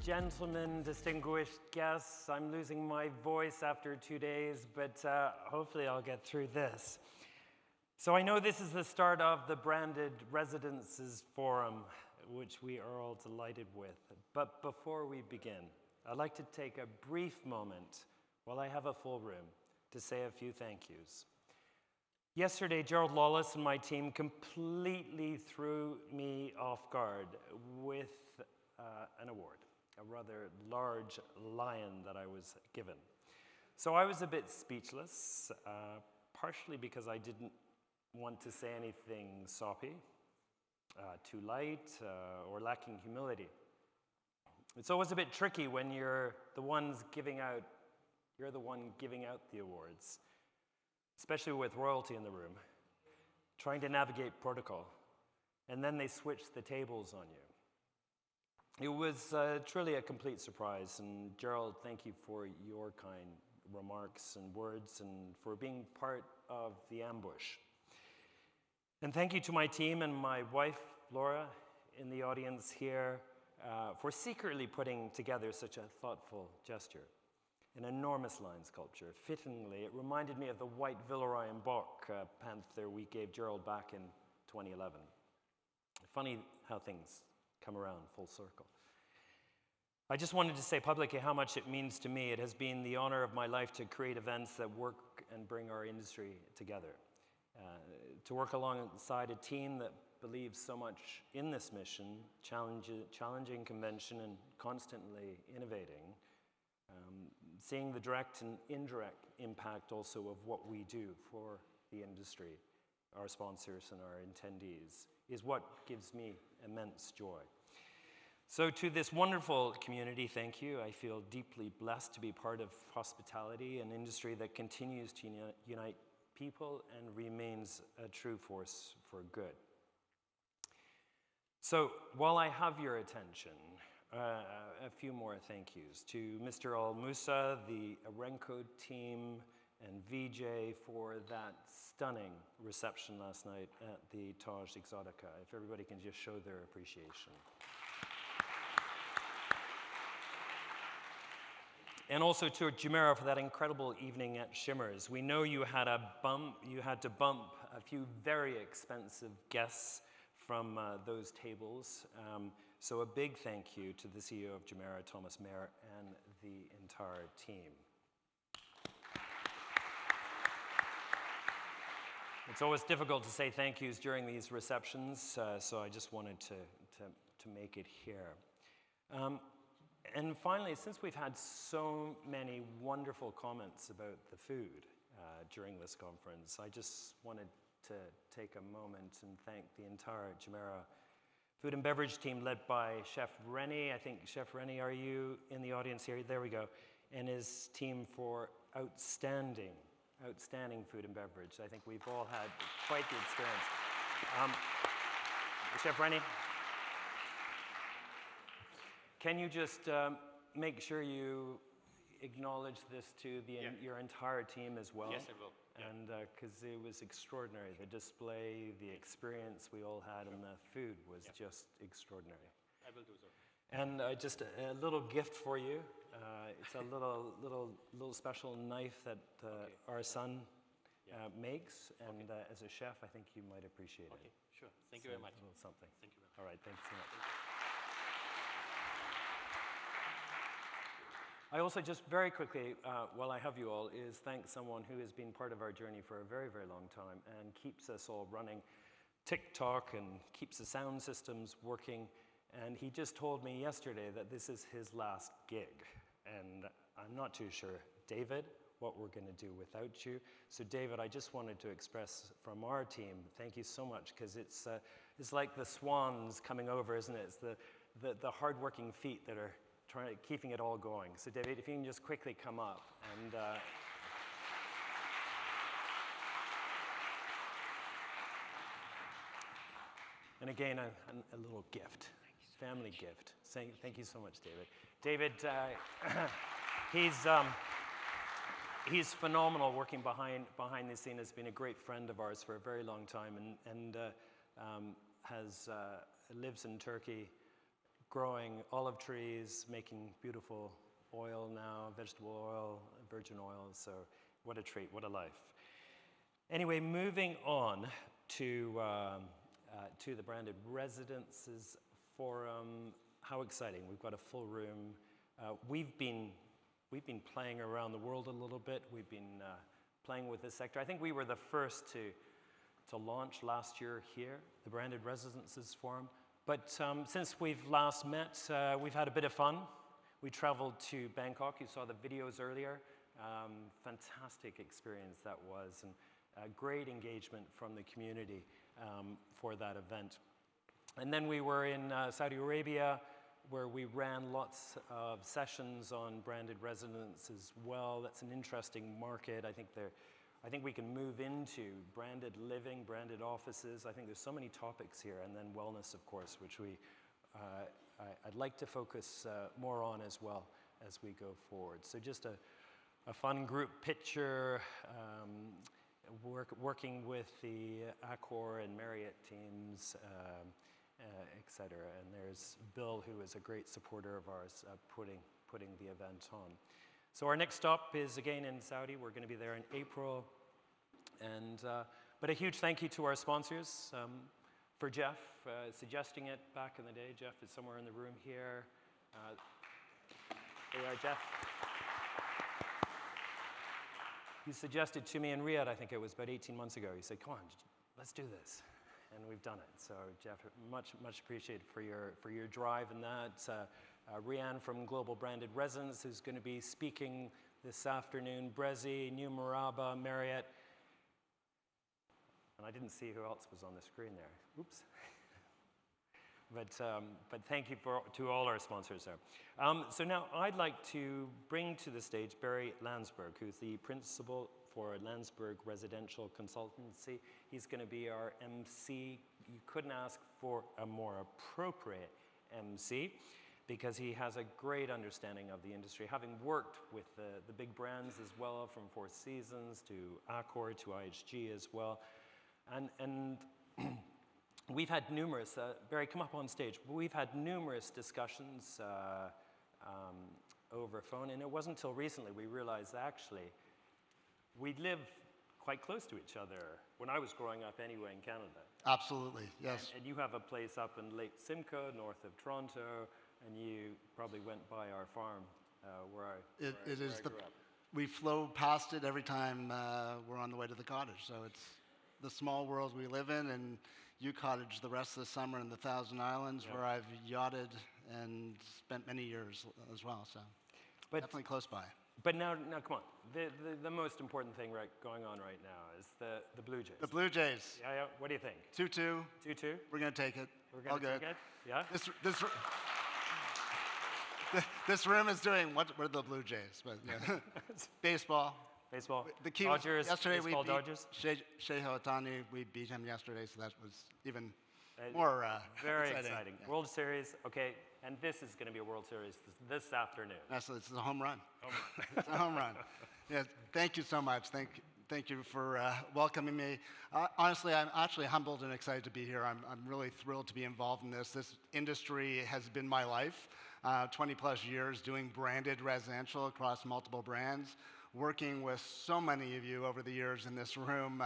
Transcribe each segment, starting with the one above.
gentlemen, distinguished guests. I'm losing my voice after 2 days, but hopefully I'll get through this. So I know this is the start of the Branded Residences Forum, which we are all delighted with. But before we begin, I'd like to take a brief moment while I have a full room to say a few thank yous. Yesterday, Gerald Lawless and my team completely threw me off guard with an award, a rather large lion that I was given. So I was a bit speechless, partially because I didn't want to say anything soppy, too light, or lacking humility. It's always a bit tricky when you're the one giving out the awards, especially with royalty in the room, trying to navigate protocol, and then they switch the tables on you. It was truly a complete surprise, and Gerald, thank you for your kind remarks and words and for being part of the ambush. And thank you to my team and my wife, Laura, in the audience here, for secretly putting together such a thoughtful gesture. An enormous lion sculpture. Fittingly, it reminded me of the white Villeroy and Boch panther we gave Gerald back in 2011. Funny how things come around full circle. I just wanted to say publicly how much it means to me. It has been the honor of my life to create events that work and bring our industry together. To work alongside a team that believes so much in this mission, challenging convention and constantly innovating, seeing the direct and indirect impact also of what we do for the industry, our sponsors and our attendees, is what gives me immense joy. So to this wonderful community, thank you. I feel deeply blessed to be part of hospitality, an industry that continues to unite people and remains a true force for good. So while I have your attention, a few more thank yous to Mr. Al Musa, the Arenco team, and VJ for that stunning reception last night at the Taj Exotica. If everybody can just show their appreciation. And also to Jumeirah for that incredible evening at Shimmers. We know you had to bump a few very expensive guests from those tables. So a big thank you to the CEO of Jumeirah, Thomas Mayer, and the entire team. It's always difficult to say thank yous during these receptions, so I just wanted to make it here. And finally, since we've had so many wonderful comments about the food during this conference, I just wanted to take a moment and thank the entire Jumeirah food and beverage team led by Chef Rennie. I think, Chef Rennie, are you in the audience here? There we go. And his team for outstanding food and beverage. I think we've all had quite the experience. Chef Rennie, can you just make sure you acknowledge this to your entire team as well? Yes, I will. And because it was extraordinary, the display, the experience we all had, and the food was just extraordinary. I will do so. And just a little gift for you. It's a little special knife that our son makes, and as a chef, I think you might appreciate it. Okay, sure. Thank you very much. A little something. Thank you very much. All right, thanks so much. I also just very quickly, while I have you all, is thank someone who has been part of our journey for a very, very long time and keeps us all running TikTok and keeps the sound systems working. And he just told me yesterday that this is his last gig. And I'm not too sure, David, what we're going to do without you. So David, I just wanted to express from our team, thank you so much, because it's like the swans coming over, isn't it? It's the hardworking feet that are keeping it all going. So David, if you can just quickly come up and and again a little gift, family gift. Thank you so much, David. David, he's phenomenal working behind the scene. Has been a great friend of ours for a very long time, and lives in Turkey, growing olive trees, making beautiful oil now, vegetable oil, virgin oil. So what a treat, what a life. Anyway, moving on to the Branded Residences Forum. How exciting, we've got a full room. We've been playing around the world a little bit. We've been playing with this sector. I think we were the first to launch last year here, the Branded Residences Forum. But since we've last met, we've had a bit of fun. We traveled to Bangkok. You saw the videos earlier. Fantastic experience that was, and great engagement from the community for that event. And then we were in Saudi Arabia, where we ran lots of sessions on branded residence as well. That's an interesting market. I think we can move into branded living, branded offices. I think there's so many topics here, and then wellness, of course, which I'd like to focus more on as well as we go forward. So just a fun group picture, working with the Accor and Marriott teams, et cetera. And there's Bill, who is a great supporter of ours, putting the event on. So our next stop is again in Saudi. We're going to be there in April. And but a huge thank you to our sponsors, for Jeff suggesting it back in the day. Jeff is somewhere in the room here. There you are, Jeff. He suggested to me in Riyadh, I think it was about 18 months ago, he said, come on, let's do this. And we've done it. So Jeff, much appreciated for your drive in that. Rianne from Global Branded Residence, who's going to be speaking this afternoon. Brezzy, New Maraba, Marriott. And I didn't see who else was on the screen there. Oops. But thank you to all our sponsors there. So now I'd like to bring to the stage Barry Landsberg, who's the principal for Landsberg Residential Consultancy. He's going to be our MC. You couldn't ask for a more appropriate MC, because he has a great understanding of the industry, having worked with the big brands as well, from Four Seasons to Accor to IHG as well. And we've had numerous, Barry, come up on stage. We've had numerous discussions over phone, and it wasn't until recently we realized actually we live quite close to each other. When I was growing up anyway in Canada. Absolutely, yes. And you have a place up in Lake Simcoe, north of Toronto, and you probably went by our farm where I grew up. We flow past it every time we're on the way to the cottage. So it's the small world we live in, and you cottage the rest of the summer in the Thousand Islands, where I've yachted and spent many years as well. So definitely close by. But now come on. The most important thing going on right now is the Blue Jays. The Blue Jays. Yeah. What do you think? 2-2. 2-2. We're going to take it. We're going to take it? Yeah? This room is doing, what are the Blue Jays? But, yeah. Baseball. Baseball. The key Dodgers. Was yesterday baseball, we beat Dodgers. Shohei Ohtani. We beat him yesterday, so that was even more very exciting. Yeah. World Series. Okay, and this is going to be a World Series this afternoon. Absolutely, this is a home run. It's a home run. Yeah, thank you so much. Thank you for welcoming me. Honestly, I'm actually humbled and excited to be here. I'm really thrilled to be involved in this. This industry has been my life. 20 plus years doing branded residential across multiple brands, working with so many of you over the years in this room,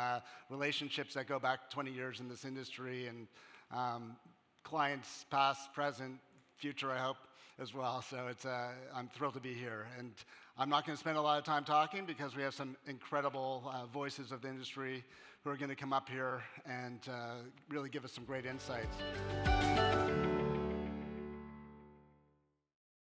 relationships that go back 20 years in this industry, and clients past, present, future, I hope, as well. So I'm thrilled to be here. And I'm not going to spend a lot of time talking, because we have some incredible voices of the industry who are going to come up here and really give us some great insights.